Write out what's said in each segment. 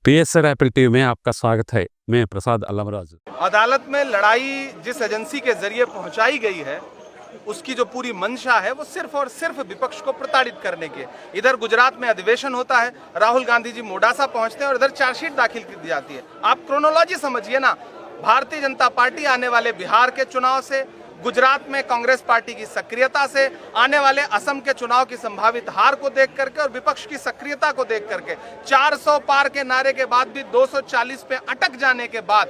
PSR Apple TV में आपका स्वागत है। मैं प्रसाद अल्लामराज। अदालत में लड़ाई जिस एजेंसी के जरिए पहुंचाई गई है उसकी जो पूरी मंशा है वो सिर्फ और सिर्फ विपक्ष को प्रताड़ित करने की। इधर गुजरात में अधिवेशन होता है, राहुल गांधी जी मोडासा पहुंचते हैं और इधर चार्जशीट दाखिल की जाती है। आप क्रोनोलॉजी समझिए ना, भारतीय जनता पार्टी आने वाले बिहार के चुनाव से, गुजरात में कांग्रेस पार्टी की सक्रियता से, आने वाले असम के चुनाव की संभावित हार को देख करके और विपक्ष की सक्रियता को देख करके 400 पार के नारे के बाद भी 240 पे अटक जाने के बाद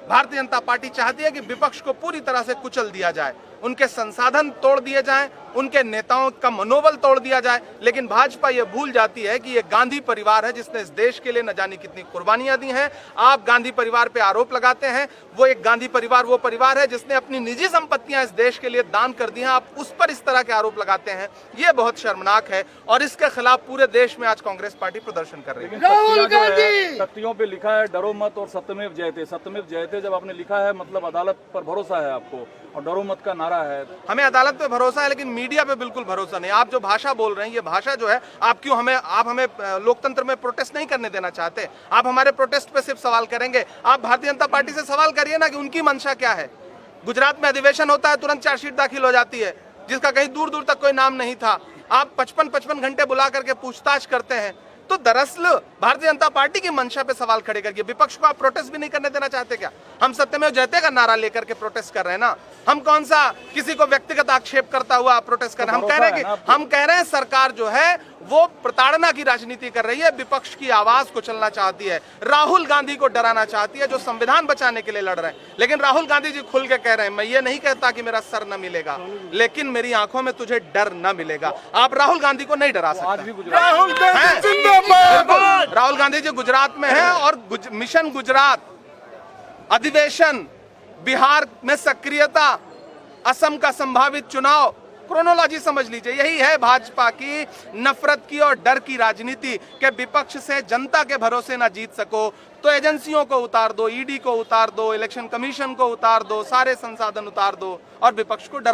भारतीय जनता पार्टी चाहती है कि विपक्ष को पूरी तरह से कुचल दिया जाए, उनके संसाधन तोड़ दिए जाएं, उनके नेताओं का मनोबल तोड़ दिया जाए। लेकिन भाजपा ये भूल जाती है कि ये गांधी परिवार है जिसने इस देश के लिए न जाने कितनी कुर्बानियां दी हैं। आप गांधी परिवार पे आरोप लगाते हैं, वो एक गांधी परिवार वो परिवार है जिसने अपनी निजी संपत्तियां इस देश के लिए दान कर दी हैं। आप उस पर इस तरह के आरोप लगाते हैं, ये बहुत शर्मनाक है और इसके खिलाफ पूरे देश में आज कांग्रेस पार्टी प्रदर्शन कर रही है। राहुल गांधी तख्तियों पे लिखा है डरो मत और सत्यमेव जयते। सत्यमेव जयते जब आपने लिखा है मतलब अदालत पर भरोसा है आपको, और डरो मत का नारा है। हमें अदालत पे भरोसा है लेकिन मीडिया पे बिल्कुल भरोसा नहीं। आप जो भाषा बोल रहे हैं ये भाषा जो है, आप हमें लोकतंत्र में प्रोटेस्ट नहीं करने देना चाहते। आप हमारे प्रोटेस्ट पे सिर्फ सवाल करेंगे। आप भारतीय जनता पार्टी से सवाल करिए ना कि उनकी मंशा क्या है। गुजरात में अधिवेशन होता है, तुरंत चार्जशीट दाखिल हो जाती है जिसका कहीं दूर दूर तक कोई नाम नहीं था। आप 55 घंटे बुला करके पूछताछ करते हैं। तो दरअसल भारतीय जनता पार्टी की मंशा पे सवाल खड़े करके विपक्ष को आप प्रोटेस्ट भी नहीं करने देना चाहते क्या? हम सत्यमेव जयते का नारा लेकर के प्रोटेस्ट कर रहे हैं ना। हम कौन सा किसी को व्यक्तिगत आक्षेप करता हुआ प्रोटेस्ट कर रहे हैं? हम कह रहे हैं सरकार जो है वो प्रताड़ना की राजनीति कर रही है, विपक्ष की आवाज को चलना चाहती है, राहुल गांधी को डराना चाहती है जो संविधान बचाने के लिए लड़ रहे हैं। लेकिन राहुल गांधी जी खुल के कह रहे हैं, मैं ये नहीं कहता कि मेरा सर न मिलेगा लेकिन मेरी आंखों में तुझे डर न मिलेगा। आप राहुल गांधी को नहीं डरा सकते। राहुल गांधी जी गुजरात में हैं और मिशन गुजरात, अधिवेशन, बिहार में सक्रियता, असम का संभावित चुनाव, क्रोनोलॉजी समझ लीजिए। यही है भाजपा की नफरत की और डर की राजनीति कि विपक्ष से जनता के भरोसे ना जीत सको तो एजेंसियों को उतार दो, ईडी को उतार दो, इलेक्शन कमीशन को उतार दो, सारे संसाधन उतार दो और विपक्ष को डरा